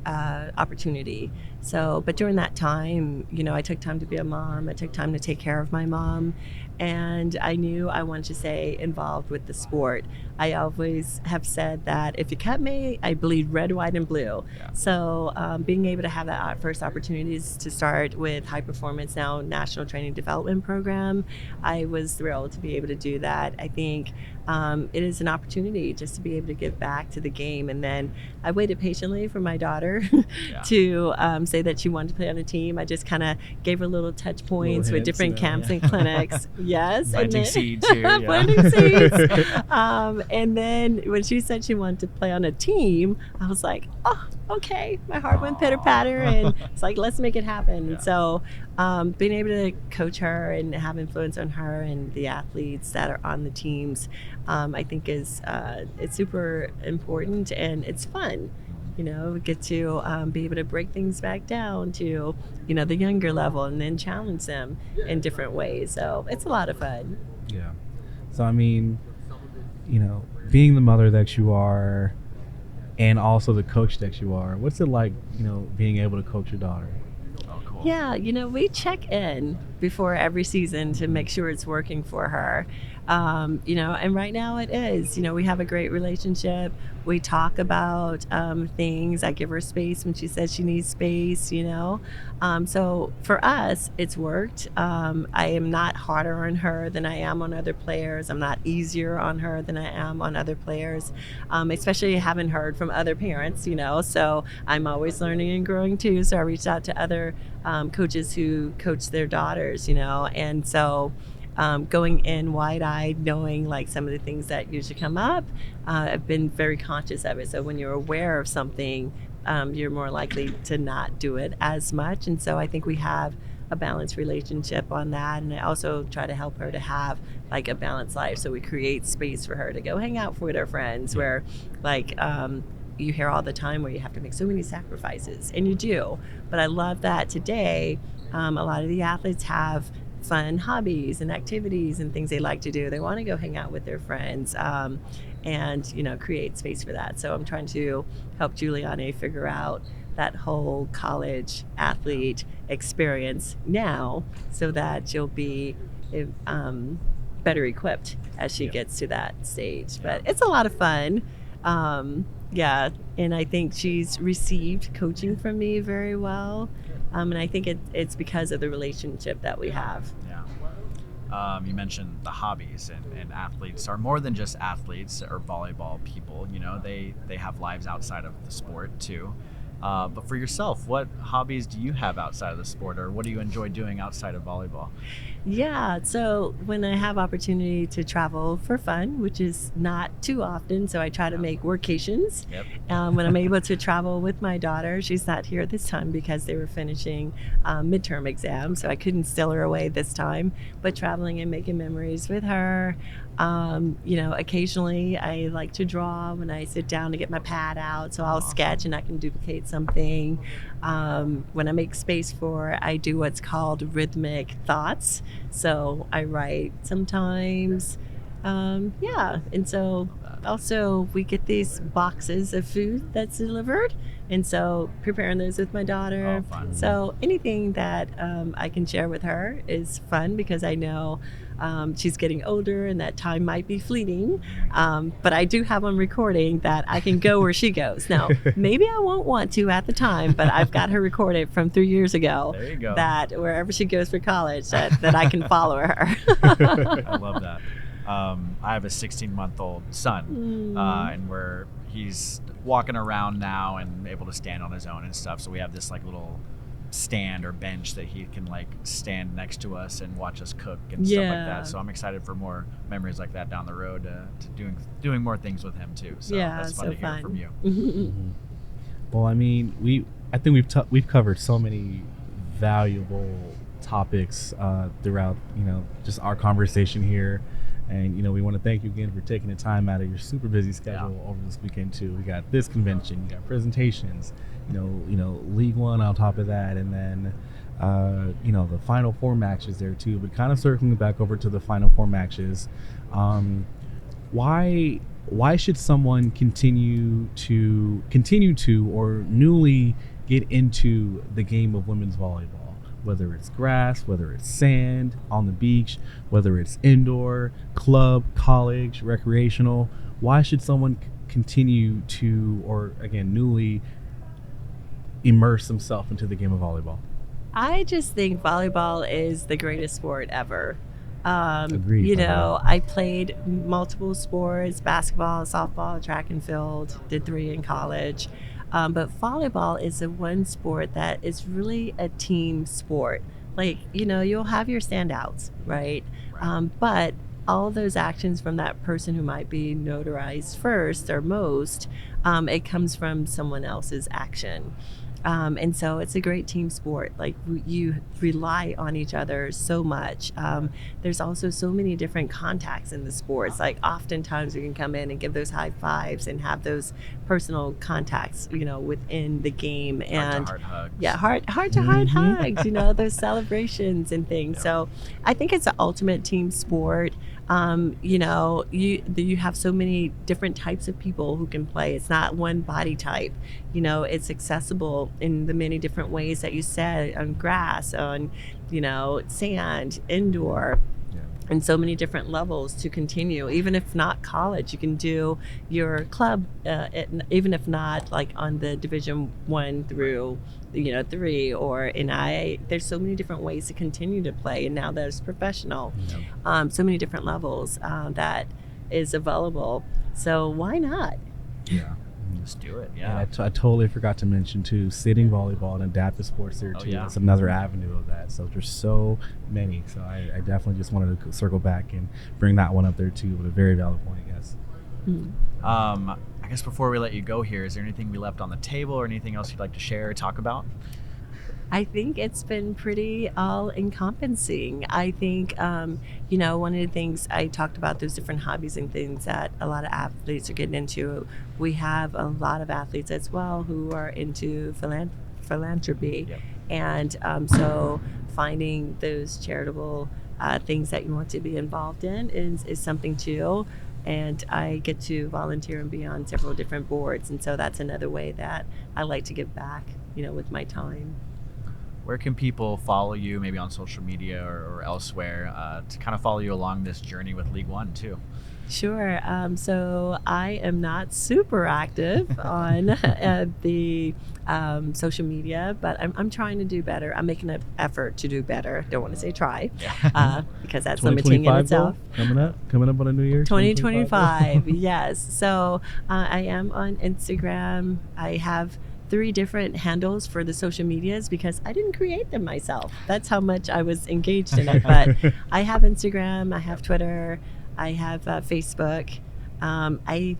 opportunity. But during that time, I took time to be a mom. I took time to take care of my mom. And I knew I wanted to stay involved with the sport. I always have said that if you cut me, I bleed red, white, and blue. Yeah. So being able to have that first opportunities to start with High Performance Now National Training Development Program, I was thrilled to be able to do that. I think it is an opportunity just to be able to give back to the game. And then I waited patiently for my daughter to say that she wanted to play on a team. I just kind of gave her little touch points with different camps and clinics. Yes. Planting seeds here. Yeah. Planting seeds. And then when she said she wanted to play on a team, I was like, oh, okay. My heart went pitter patter, and it's like, let's make it happen. Yeah. So being able to coach her and have influence on her and the athletes that are on the teams, I think is it's super important, and it's fun. We get to be able to break things back down to, the younger level, and then challenge them in different ways. So it's a lot of fun. Yeah. So being the mother that you are, and also the coach that you are, what's it like, being able to coach your daughter? Oh, cool. Yeah, we check in before every season to make sure it's working for her. And right now it is. We have a great relationship. We talk about things. I give her space when she says she needs space, So for us, it's worked. I am not harder on her than I am on other players. I'm not easier on her than I am on other players, especially having heard from other parents, So I'm always learning and growing too. So I reached out to other coaches who coach their daughters, and so going in wide-eyed, knowing like some of the things that usually come up, I've been very conscious of it. So when you're aware of something, you're more likely to not do it as much. And so I think we have a balanced relationship on that. And I also try to help her to have like a balanced life. So we create space for her to go hang out with her friends, where like you hear all the time where you have to make so many sacrifices, and you do. But I love that today A lot of the athletes have fun hobbies and activities and things they like to do. They want to go hang out with their friends, and create space for that. So I'm trying to help Giuliani figure out that whole college athlete experience now, so that she'll be better equipped as she gets to that stage. But it's a lot of fun. And I think she's received coaching from me very well. And I think it's because of the relationship that we have. You mentioned the hobbies, and athletes are more than just athletes or volleyball people. They have lives outside of the sport too. But for yourself, what hobbies do you have outside of the sport, or what do you enjoy doing outside of volleyball? Yeah, so when I have opportunity to travel for fun, which is not too often, so I try to make workations. When I'm able to travel with my daughter, she's not here this time because they were finishing midterm exams, so I couldn't steal her away this time. But traveling and making memories with her. Occasionally I like to draw when I sit down to get my pad out, so I'll sketch and I can duplicate something. When I make space I do what's called rhythmic thoughts. So I write sometimes. And so also we get these boxes of food that's delivered, and so preparing those with my daughter. So anything that I can share with her is fun, because I know she's getting older and that time might be fleeting. But I do have on recording that I can go where she goes. Now, maybe I won't want to at the time, but I've got her recorded from 3 years ago. There you go. That wherever she goes for college, that I can follow her. I love that. I have a 16-month-old son, and he's walking around now and able to stand on his own and stuff. So we have this little stand or bench that he can stand next to us and watch us cook and stuff like that. So I'm excited for more memories like that down the road, to doing more things with him too. So that's fun to hear from you. Well, I mean, I think we've covered so many valuable topics throughout just our conversation here. And we want to thank you again for taking the time out of your super busy schedule over this weekend too. We got this convention, you got presentations, League One on top of that, and then the Final Four matches there too. But kind of circling back over to the Final Four matches, why should someone continue to or newly get into the game of women's volleyball? Whether it's grass, whether it's sand, on the beach, whether it's indoor, club, college, recreational, why should someone continue to, or again, newly immerse themselves into the game of volleyball? I just think volleyball is the greatest sport ever. Agreed. I played multiple sports: basketball, softball, track and field, did 3 in college. But volleyball is the one sport that is really a team sport. You'll have your standouts, right? But all of those actions from that person who might be notarized first or most, it comes from someone else's action. And so it's a great team sport. You rely on each other so much. There's also so many different contacts in the sports. Oftentimes we can come in and give those high fives and have those personal contacts, within the game. And heart-to-heart hugs. Yeah, heart-to-heart hugs, those celebrations and things. Yep. So I think it's an ultimate team sport. You have so many different types of people who can play. It's not one body type. It's accessible in the many different ways that you said, on grass, on, sand, indoor. And so many different levels to continue. Even if not college, you can do your club, even if not on the Division 1 through 3 or there's so many different ways to continue to play. And now there's professional, so many different levels that is available. So why not? Yeah. Let's do it. Yeah. And I totally forgot to mention too, sitting volleyball and adaptive sports there too. That's another avenue of that. So there's so many. So I definitely just wanted to circle back and bring that one up there too. But a very valid point, yes. I guess before we let you go here, is there anything we left on the table or anything else you'd like to share or talk about? I think it's been pretty all-encompassing. I think, one of the things I talked about, those different hobbies and things that a lot of athletes are getting into. We have a lot of athletes as well who are into philanthropy. And so finding those charitable things that you want to be involved in is something too. And I get to volunteer and be on several different boards. And so that's another way that I like to give back, with my time. Where can people follow you, maybe on social media or elsewhere, to kind of follow you along this journey with League One too? Sure. So I am not super active on the social media, but I'm trying to do better. I'm making an effort to do better. Don't want to say try, because that's limiting in itself. Coming up on a new year. 2025, yes. So I am on Instagram. I have 3 different handles for the social medias because I didn't create them myself. That's how much I was engaged in it. But I have Instagram, I have Twitter, I have Facebook. I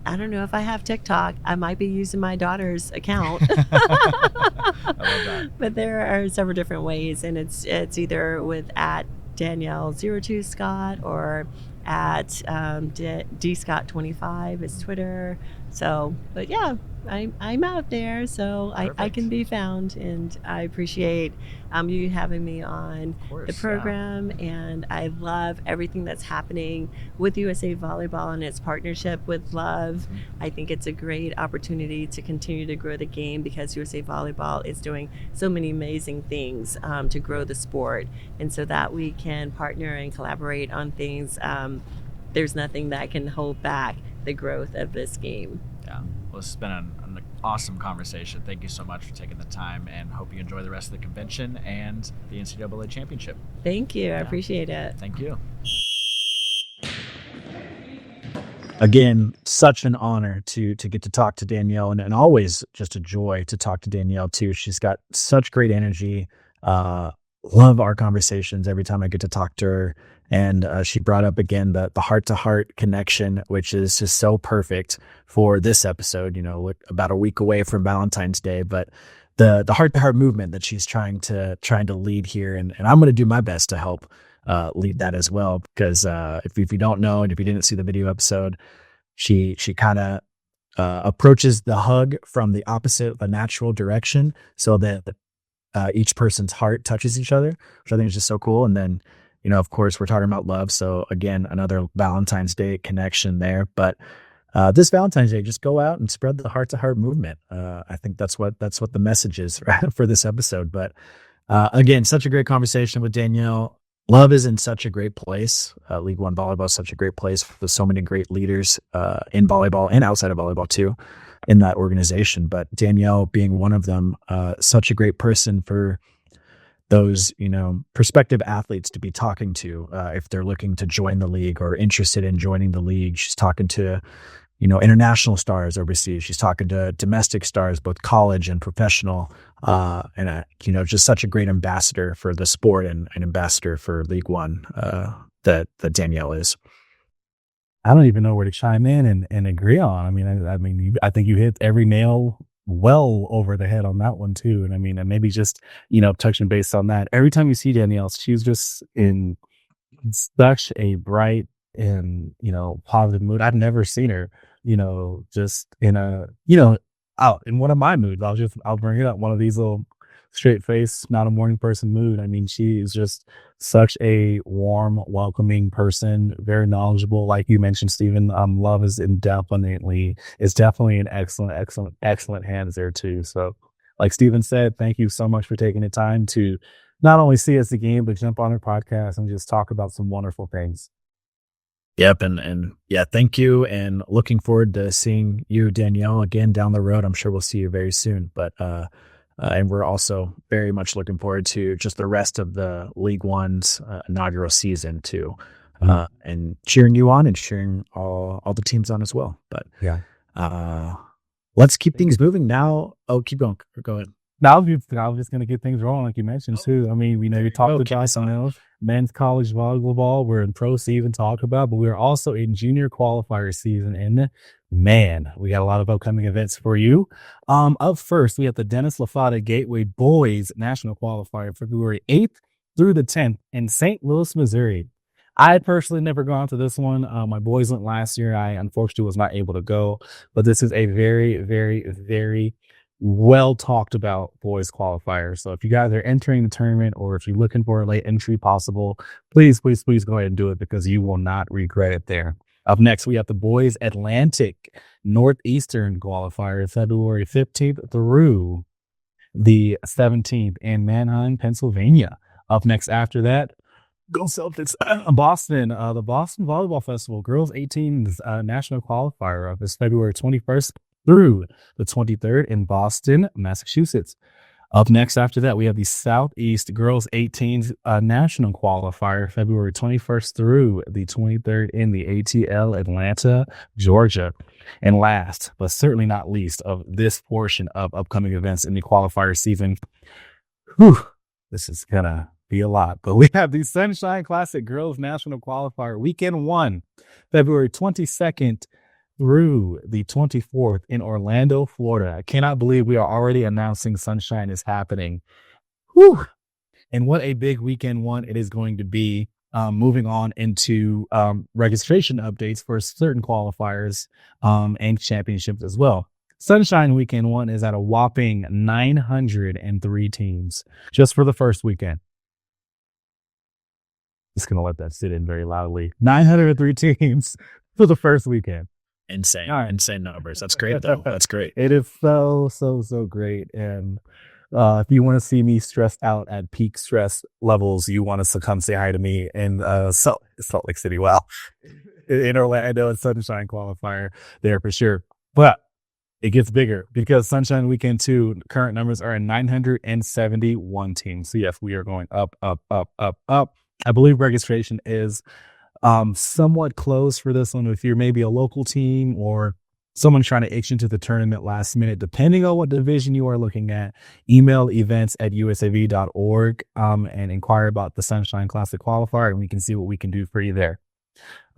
don't know if I have TikTok. I might be using my daughter's account. I love that. But there are several different ways, and it's either with at Danielle02 Scott or at dscott25 is Twitter. So, but yeah, I'm out there, so I can be found, and I appreciate you having me on course, the program, and I love everything that's happening with USA Volleyball and its partnership with Love. I think it's a great opportunity to continue to grow the game because USA Volleyball is doing so many amazing things to grow the sport, and so that we can partner and collaborate on things. There's nothing that can hold back the growth of this game. Yeah. Well, this has been an awesome conversation. Thank you so much for taking the time, and hope you enjoy the rest of the convention and the NCAA championship. Thank you. I appreciate it. Thank you. Again, such an honor to get to talk to Danielle, and always just a joy to talk to Danielle too. She's got such great energy. Love our conversations every time I get to talk to her. And she brought up again the heart-to-heart connection, which is just so perfect for this episode. About a week away from Valentine's Day, but the heart-to-heart movement that she's trying to lead here, and I'm going to do my best to help lead that as well. Because if you don't know, and if you didn't see the video episode, she kind of approaches the hug from the opposite, the natural direction, so that each person's heart touches each other, which I think is just so cool. And then, of course, we're talking about love. So again, another Valentine's Day connection there. But this Valentine's Day, just go out and spread the heart-to-heart movement. I think that's what the message is for this episode. But again, such a great conversation with Danielle. Love is in such a great place. League One Volleyball is such a great place with so many great leaders in volleyball and outside of volleyball too, in that organization. But Danielle being one of them, such a great person for those, prospective athletes to be talking to if they're looking to join the league or interested in joining the league. She's talking to, international stars overseas. She's talking to domestic stars, both college and professional, and just such a great ambassador for the sport and an ambassador for League One that Danielle is. I don't even know where to chime in and agree on. I think you hit every nail well over the head on that one too. And and maybe just, touching base on that. Every time you see Danielle, she's just in such a bright and, positive mood. I've never seen her, just in a, out in one of my moods. I'll bring it up. One of these little straight face, not a morning person mood. she is just such a warm, welcoming person, very knowledgeable. Like you mentioned, Stephen, love is definitely in excellent hands there too. So like Stephen said, thank you so much for taking the time to not only see us the game, but jump on our podcast and just talk about some wonderful things. Yep. And yeah, thank you. And looking forward to seeing you, Danielle, again down the road. I'm sure we'll see you very soon. But, and we're also very much looking forward to just the rest of the League One's inaugural season too, and cheering you on and cheering all the teams on as well. But yeah, let's keep things moving now. Oh, keep going. Go ahead. I was just going to get things rolling, like you mentioned too. You talked to Johnson, men's college volleyball. We're in pro season talk about, but we're also in junior qualifier season. And man, we got a lot of upcoming events for you. Up first, we have the Dennis Lafada Gateway Boys National Qualifier, February 8th through the 10th in St. Louis, Missouri. I had personally never gone to this one. My boys went last year. I unfortunately was not able to go, but this is a very, very, very well talked about boys qualifier. So if you guys are entering the tournament or if you're looking for a late entry possible, please go ahead and do it because you will not regret it there. Up next, we have the boys Atlantic Northeastern qualifier, February 15th through the 17th in Manheim, Pennsylvania. Up next after that, go Celtics, Boston. The Boston Volleyball Festival Girls 18's national qualifier is February 21st through the 23rd in Boston, Massachusetts. Up next after that, we have the Southeast Girls 18's national qualifier, February 21st through the 23rd in the ATL, Atlanta, Georgia. And last, but certainly not least of this portion of upcoming events in the qualifier season, this is going to be a lot, but we have the Sunshine Classic Girls National Qualifier Weekend 1, February 22nd through the 24th in Orlando, Florida. I cannot believe we are already announcing Sunshine is happening. Whew. And what a big weekend one it is going to be. Moving on into registration updates for certain qualifiers and championships as well. Sunshine Weekend 1 is at a whopping 903 teams just for the first weekend. Just going to let that sit in very loudly. 903 teams for the first weekend. Insane. Insane numbers. That's great, though. That's great. It is so great. And if you want to see me stressed out at peak stress levels, you want us to come say hi to me in Salt Lake City. Wow. In Orlando and Sunshine qualifier there for sure. But it gets bigger because Sunshine Weekend 2 current numbers are at 971 teams. So yes, we are going up. I believe registration is somewhat closed for this one. If you're maybe a local team or someone trying to itch into the tournament last minute, depending on what division you are looking at, email events@usav.org and inquire about the Sunshine Classic qualifier, and we can see what we can do for you there.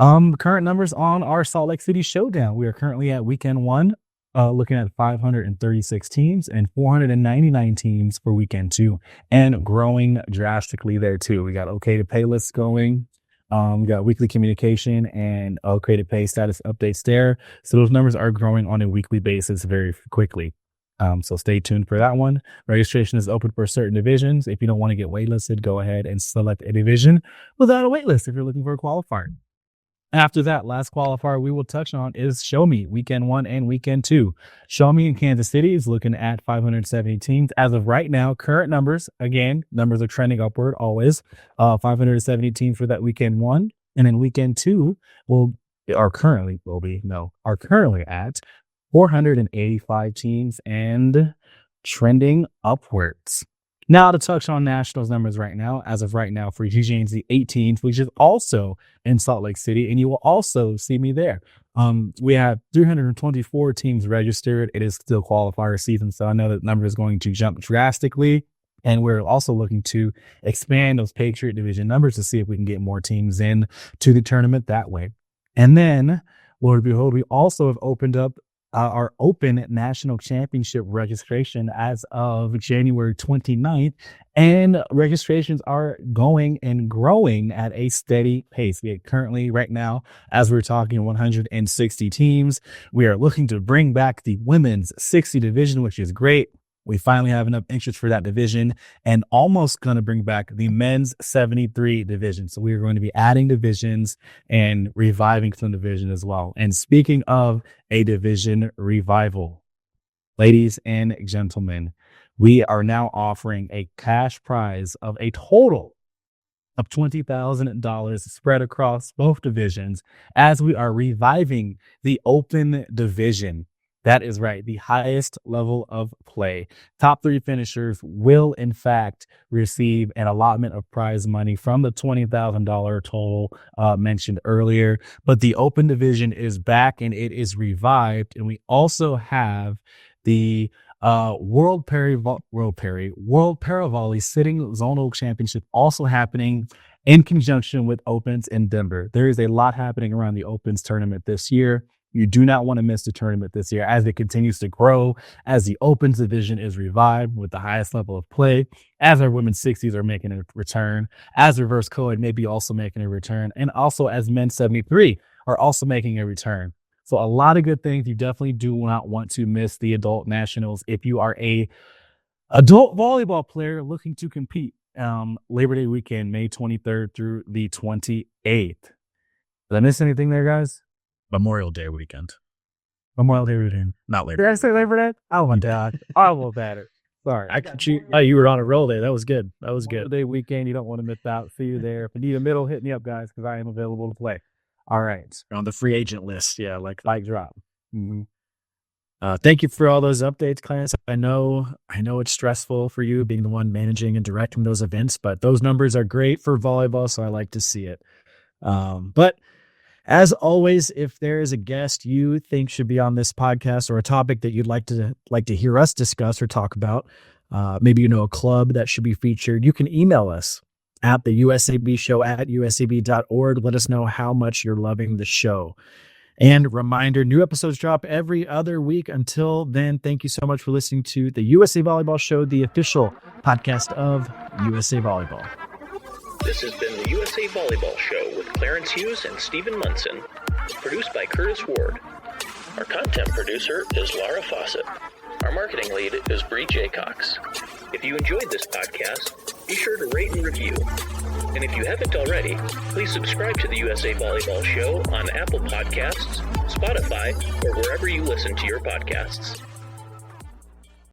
Current numbers on our Salt Lake City Showdown. We are currently at weekend 1, looking at 536 teams and 499 teams for weekend 2, and growing drastically there too. We got okay to pay lists going. We got weekly communication and okay to pay status updates there. So those numbers are growing on a weekly basis very quickly. So stay tuned for that one. Registration is open for certain divisions. If you don't want to get waitlisted, go ahead and select a division without a waitlist if you're looking for a qualifier. After that, last qualifier we will touch on is Show Me, weekend 1 and weekend 2. Show Me in Kansas City is looking at 570 teams. As of right now, current numbers, again, numbers are trending upward always. 570 teams for that weekend 1. And then weekend 2 are currently at 485 teams and trending upwards. Now to touch on Nationals numbers right now, as of right now for UGNZ 18th, which is also in Salt Lake City, and you will also see me there. We have 324 teams registered. It is still qualifier season, so I know that number is going to jump drastically. And we're also looking to expand those Patriot Division numbers to see if we can get more teams in to the tournament that way. And then, Lord behold, we also have opened up our Open National Championship registration as of January 29th, and registrations are going and growing at a steady pace. We are currently, right now, as we're talking, 160 teams. We are looking to bring back the women's 60 division, which is great. We finally have enough interest for that division, and almost going to bring back the men's 73 division. So we are going to be adding divisions and reviving some division as well. And speaking of a division revival, ladies and gentlemen, we are now offering a cash prize of a total of $20,000 spread across both divisions as we are reviving the Open division. That is right. The highest level of play. Top 3 finishers will, in fact, receive an allotment of prize money from the $20,000 total mentioned earlier. But the Open division is back and it is revived. And we also have the World Paravolley Sitting Zonal Championship also happening in conjunction with Opens in Denver. There is a lot happening around the Opens tournament this year. You do not want to miss the tournament this year as it continues to grow, as the Opens division is revived with the highest level of play, as our women's 60s are making a return, as reverse co-ed may be also making a return, and also as men's 73 are also making a return. So a lot of good things. You definitely do not want to miss the adult nationals if you are a adult volleyball player looking to compete. Labor Day weekend, May 23rd through the 28th. Did I miss anything there, guys? Memorial Day weekend. Memorial Day weekend. Not Labor Did Day. I say Labor Day? Oh my God. I will bet it. Sorry. I got you. Oh, you were on a roll there. That was good. That was Memorial good. Day weekend. You don't want to miss out. See you there. If you need a middle, hit me up, guys, because I am available to play. All right. You're on the free agent list. Yeah, like Like drop. Mm-hmm. thank you for all those updates, Clarence. I know it's stressful for you being the one managing and directing those events, but those numbers are great for volleyball, so I like to see it. But as always, if there is a guest you think should be on this podcast or a topic that you'd like to hear us discuss or talk about, maybe you know a club that should be featured, you can email us at the USAB show at usab.org. Let us know how much you're loving the show. And reminder, new episodes drop every other week. Until then, thank you so much for listening to the USA Volleyball Show, the official podcast of USA Volleyball. This has been the USA Volleyball Show with Clarence Hughes and Stephen Munson. Produced by Curtis Ward. Our content producer is Laura Fawcett. Our marketing lead is Bree Jaycox. If you enjoyed this podcast, be sure to rate and review. And if you haven't already, please subscribe to the USA Volleyball Show on Apple Podcasts, Spotify, or wherever you listen to your podcasts.